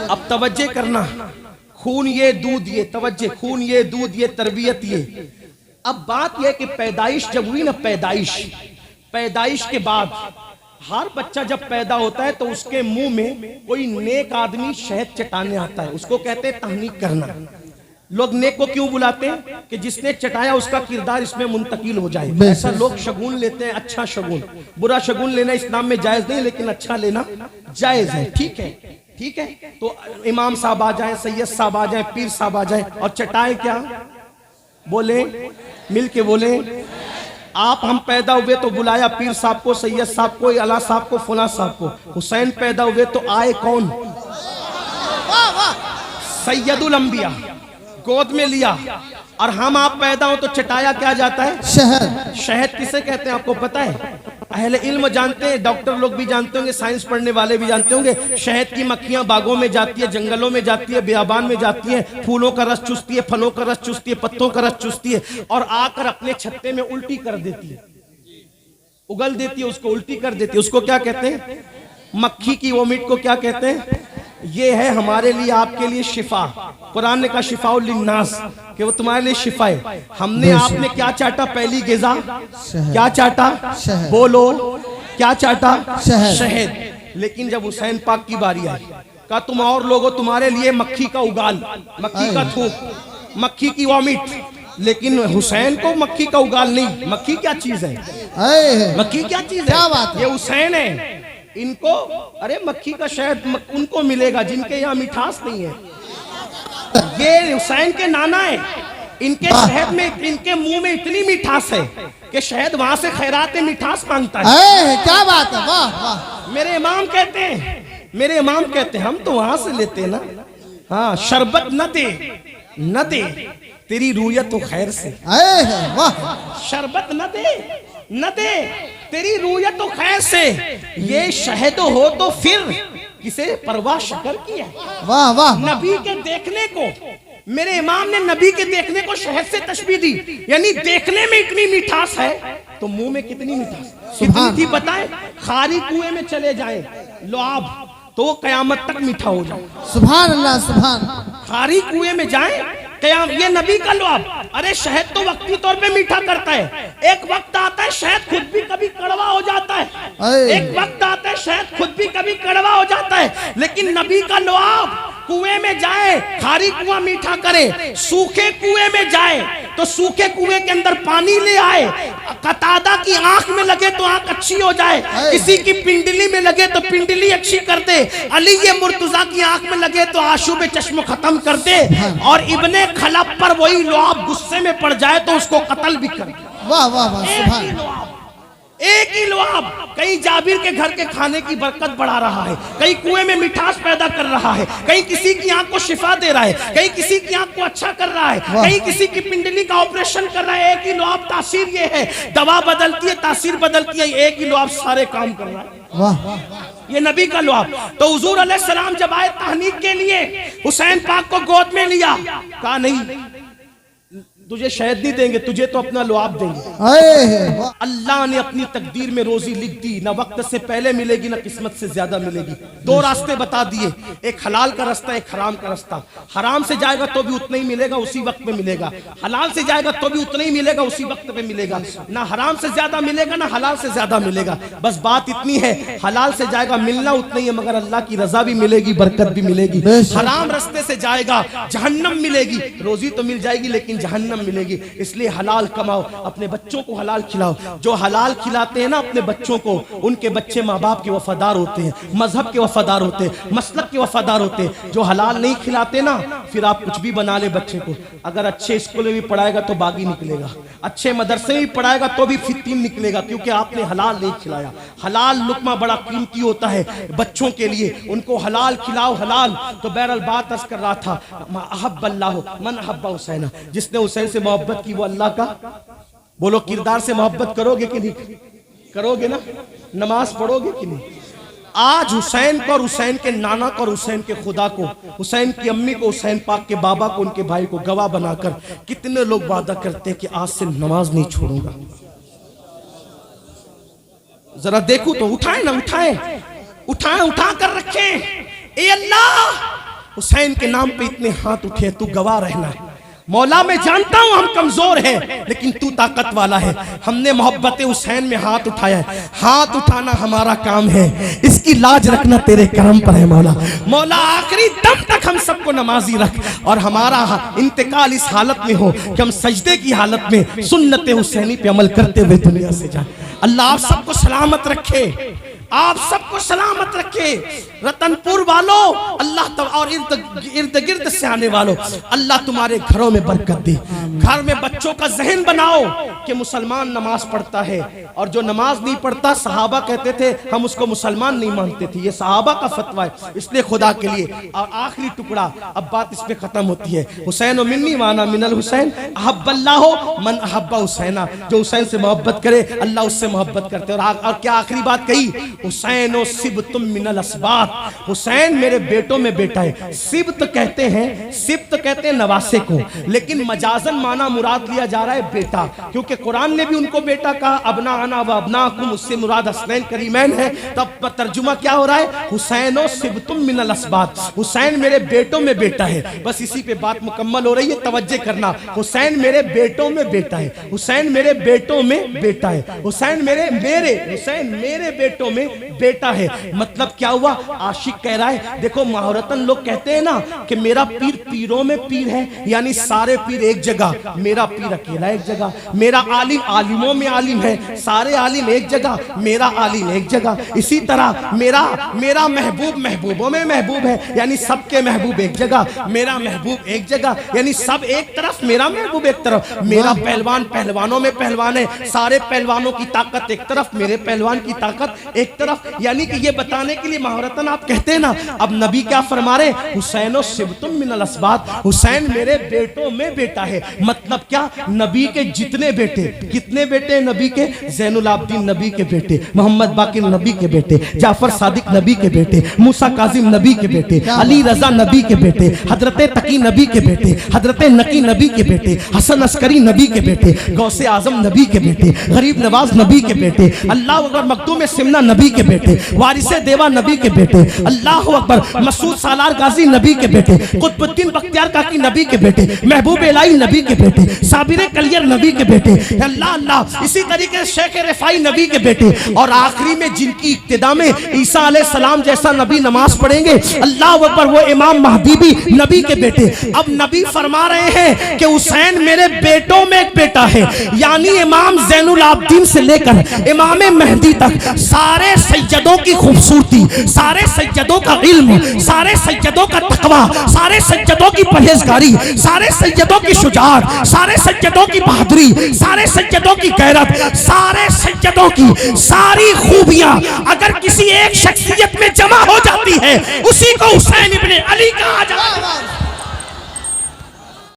अब तवज्जे करना, खून ये दूध ये, तवज्जे, खून ये दूध ये, तरबियत ये। अब बात यह कि पैदाइश जब हुई ना, पैदाइश के बाद हर बच्चा जब पैदा होता है तो उसके मुंह में कोई नेक आदमी शहद चटाने आता है, उसको कहते हैं तहनीक करना। लोग नेक को क्यों बुलाते हैं? कि जिसने चटाया उसका किरदार इसमें मुंतकिल हो जाए। ऐसा लोग शगुन लेते हैं, अच्छा शगुन। बुरा शगुन लेना इस्लाम में जायज नहीं, लेकिन अच्छा लेना जायज है। ठीक है, ठीक है। तो इमाम साहब आ जाए, सैयद साहब आ जाए, पीर साहब आ जाए और चटाए क्या? बोले, मिल के बोले। आप हम पैदा हुए तो बुलाया पीर साहब को, सैयद साहब को, अला साहब को, फुला साहब को। हुसैन पैदा हुए तो आए कौन? सैयदुल अंबिया, गोद में लिया। और हम आप पैदा हो तो चटाया क्या जाता है? शहद। शहद किसे कहते हैं आपको पता है? अहले इल्म जानते हैं, डॉक्टर लोग भी जानते होंगे, साइंस पढ़ने वाले भी जानते होंगे। शहद की मक्खियां बागों में जाती है, जंगलों में जाती है, बियाबान में जाती है, फूलों का रस चूसती है, फलों का रस चूसती है, पत्तों का रस चूसती है और आकर अपने छत्ते में उल्टी कर देती है, उगल देती है, उसको उल्टी कर देती है। उसको क्या कहते हैं? मक्खी की वोमिट को क्या कहते हैं? ये है हमारे लिए, आपके लिए शिफा। कुरान ने कहा शिफाउल लिन्नास, कि वो तुम्हारे लिए शिफा है। हमने आपने क्या चाटा? पहली गिज़ा क्या चाटा? बोलो, क्या चाटा? शहद। लेकिन जब हुसैन पाक की बारी आई, कहा तुम और लोगों, तुम्हारे लिए मक्खी का उगाल, मक्खी का थूक, मक्खी की वॉमिट। लेकिन हुसैन को मक्खी का उगाल नहीं। मक्खी क्या चीज है? मक्खी क्या चीज है? क्या बात? ये हुसैन है। इनको अरे मक्खी का शहद उनको मिलेगा जिनके यहाँ मिठास नहीं है। ये हुसैन के नाना है, इनके शहद में, इनके मुंह में इतनी मिठास है कि शहद वहां से खैरात मिठास मांगता है। क्या बात है? वाह वाह। मेरे इमाम कहते हैं, मेरे इमाम कहते हैं, हम तो वहां से लेते हैं ना। हाँ, शरबत न दे, न दे तेरी रूयत तो खैर से। वाह। शरबत न दे, न दे तेरी रूयत तो खैर से। ये शहद हो तो फिर किसे परवाह शक्कर की है। वाह वाह। नबी के देखने को, मेरे इमाम ने नबी के देखने को शहद से तशबीह दी, यानी देखने में इतनी मिठास है तो मुंह में कितनी मिठास, कितनी थी बताएं? खारी कुएं में चले जाए लुआब तो कयामत तक मीठा हो जाए। सुभान अल्लाह, सुभान। खारी कुएं में जाए कयाम, ये नबी का लुआब। अरे शहद तो वक्ती तौर पे मीठा करता है, एक वक्त आता है शहद खुद भी कभी कड़वा हो जाता है। एक वक्त आता है शहद खुद भी कभी कड़वा हो जाता है। लेकिन नबी का लुआब कुएं में जाए, खारी कुआं मीठा करे, सूखे कुएं में जाए तो सूखे कुएं के अंदर पानी ले आए। कतादा की आंख में लगे तो आंख अच्छी हो जाए, किसी की पिंडली में लगे तो पिंडली अच्छी कर दे, अली ये मुर्तजा की आंख में लगे तो आशूब चश्म खत्म कर दे, और इब्ने खलब पर वही लुआब गुस्से में पड़ जाए तो उसको कत्ल भी कर दे। वाह वाह वाह, सुभान। एक ही लुआब कहीं जाबिर के घर के खाने की बरकत बढ़ा रहा है, कहीं कुएं में मिठास पैदा कर रहा है, कहीं किसी की आंख को शिफा दे रहा है, कहीं किसी की आंख को अच्छा कर रहा है, कहीं किसी की पिंडली का ऑपरेशन कर रहा है। एक ही लुआब, तासीर ये है, दवा बदलती है, तासीर बदलती है, एक ही लुआब सारे काम कर रहा है। वाह। ये नबी का लुआब। तो हुजूर अलैहिस्सलाम जब आए तहनीक के लिए, हुसैन पाक को गोद में लिया, कहा नहीं तुझे शहद नहीं देंगे, तुझे तो अपना लुआब देंगे। अल्लाह ने अपनी तकदीर में रोजी लिख दी, ना वक्त से पहले मिलेगी ना किस्मत से ज्यादा मिलेगी। दो रास्ते बता दिए, एक हलाल का रास्ता, एक हराम का रास्ता। हराम से जाएगा तो भी उतना ही मिलेगा, उसी वक्त में मिलेगा। हलाल से जाएगा तो भी उतना ही मिलेगा, उसी वक्त में मिलेगा। ना हराम से ज्यादा मिलेगा ना हलाल से ज्यादा मिलेगा। बस बात इतनी है, हलाल से जाएगा मिलना उतना ही है, मगर अल्लाह की रजा भी मिलेगी, बरकत भी मिलेगी। हराम रास्ते से जाएगा जहन्नम मिलेगी, रोजी तो मिल जाएगी लेकिन जहन्नम मिलेगी। इसलिए हलाल कमाओ, अपने बच्चों को हलाल खिलाओ। जो हलाल खिलाते हैं ना अपने बच्चों को, उनके बच्चे माँ बाप के वफादार होते हैं, मजहब के वफादार होते हैं, मसलक के वफादार होते हैं। जो हलाल नहीं खिलाते ना, फिर आप कुछ भी बना ले बच्चे को, अगर अच्छे स्कूल में भी पढ़ाएगा तो बागी निकलेगा, अच्छे मदरसे में भी पढ़ाएगा तो भी फितीम निकलेगा, क्योंकि आपने हलाल नहीं खिलाया। हलाल लुकमा बड़ा कीमती होता है बच्चों के लिए, उनको हलाल खिलाओ, हलाल। तो बहरहाल बात अर्ज कर रहा था, अहब्बल्लाहु मन अहब्बा हुसैन, जिसने हुसैन से मोहब्बत की वो अल्लाह का, बोलो किरदार से मोहब्बत करोगे कि नहीं करोगे? ना नमाज पढ़ोगे कि नहीं? आज हुसैन को और हुसैन के नाना को और हुसैन के खुदा को, हुसैन की अम्मी को, हुसैन पाक के बाबा को, उनके भाई को गवाह बनाकर कितने लोग वादा करते हैं कि आज से नमाज नहीं छोड़ूंगा। जरा देखो तो, उठाए ना उठाए, उठाए उठा कर रखे। ए अल्लाह हुसैन के नाम पे इतने हाथ उठे, तू गवाह रहना। मौला मैं जानता हूं हम कमजोर हैं, लेकिन तू ताकत वाला है। हमने मोहब्बत हुसैन में हाथ उठाया है, हाथ उठाना हमारा काम है, इसकी लाज रखना तेरे करम पर है मौला। मौला आखिरी दम तक हम सबको नमाजी रख, और हमारा इंतकाल इस हालत में हो कि हम सजदे की हालत में सुन्नत हुसैनी पे अमल करते हुए दुनिया से जाए। अल्लाह आप सबको सलामत रखे, आप सबको सलामत रखे। रतनपुर वालों अल्लाह और इर्द गिर्द से आने वालों, अल्लाह तुम्हारे घरों में बरकत दे। घर में बच्चों का जहन बनाओ कि मुसलमान नमाज पढ़ता है, और जो नमाज नहीं पढ़ता सहाबा कहते थे हम उसको मुसलमान नहीं मानते थे। ये सहाबा का फतवा है, इसलिए खुदा के लिए। और आखिरी टुकड़ा, अब बात इस पे खत्म होती है। हुसैन व मिन्नी वाना मिनल हुसैन अहब्बल्लाहु मन अहब्बा हुसैना। जो हुसैन से मोहब्बत करे अल्लाह उससे मोहब्बत करते हैं। और क्या आखिरी बात कही, हुसैन सिब्तुम मिनल अस्बात, हुसैन मेरे बेटों में बेटा है। सिब्त कहते हैं नवासे को, लेकिन मजाजन माना मुराद लिया जा रहा है बेटा, क्योंकि कुरान ने भी उनको बेटा कहा, अबना अना व अबनाकुम, उससे मुराद हसनैन करीमैन है। तब तर्जुमा क्या हो रहा है, हुसैन सिब्तुम मिनल अस्बात, हुसैन मेरे बेटों में बेटा है। बस इसी पे बात मुकम्मल हो रही है, तवज्जो करना। हुसैन मेरे बेटों में बेटा है, हुसैन मेरे बेटों में बेटा है, हुसैन मेरे बेटों में बेटा है। मतलब क्या हुआ, आशिक कह रहा है। देखो महारतन लोग कहते हैं ना कि मेरा पीर पीरों में पीर है, यानी सारे पीर एक जगह, मेरा पीर अकेला एक जगह। मेरा आलिम आलिमों में आलिम है, सारे आलिम एक जगह, मेरा आलिम एक जगह। इसी तरह मेरा महबूब महबूबों में महबूब है, यानी सबके महबूब एक जगह, मेरा महबूब एक जगह, यानी सब एक तरफ, मेरा महबूब एक तरफ। मेरा पहलवान पहलवानों में पहलवान है, सारे पहलवानों की ताकत एक तरफ, मेरे पहलवान की ताकत एक तरफ। यानी कि ये बताने के लिए महारतन आप कहते हैं ना, अब नबी क्या फरमा रहे, हुसैनो सिब्तुम मिनल अस्बात, हुसैन मेरे बेटों में बेटा है। मतलब क्या, नबी के जितने बेटे, कितने बेटे नबी के, ज़ैनुल आबिदीन नबी के बेटे, मोहम्मद बाकिर नबी के बेटे, जाफर सादिक नबी के बेटे, मूसा काजिम नबी के बेटे, अली रजा नबी के बेटे, हजरत तकी नबी के बेटे, हजरत नकी नबी के बेटे, हसन अस्करी नबी के बेटे, गौसे आजम नबी के बेटे, गरीब नवाज नबी के बेटे, अल्लाह अकबर मखदूम सिमना नबी के बेटे, वारिसे देवा नबी के बेटे, अल्लाह अकबर मसूद सालार गाजी नबी के बेटे, कुतुबुद्दीन बख्तियार काकी नबी के बेटे, महबूब इलाही नबी के बेटे, साबिर कलियर नबी के बेटे, अल्लाह अल्लाह। इसी तरीके से शेख रिफाई नबी के बेटे, और आखिरी में जिनकी इब्तिदा में ईसा अलैहि सलाम जैसा नबी नमाज पढ़ेंगे, अल्लाह अकबर, वो इमाम महदी भी नबी के बेटे। अब नबी फरमा रहे हैं कि हुसैन मेरे बेटों में एक बेटा है, यानी इमाम ज़ैनुल आबिदीन से लेकर इमाम मेहदी तक सारे सैयदों की खूबसूरती, सारे सैयदों का इल्म, सारे सैयदों का तकवा, सारे सैयदों की परहेजगारी, सारे सैयदों की शुजाअत, सारे सैयदों की बहादुरी, सारे सैयदों की गैरत, सारे सैयदों की सारी खूबियां अगर किसी एक शख्सियत में जमा हो जाती है, उसी को हुसैन इब्ने अली कहा जाता है।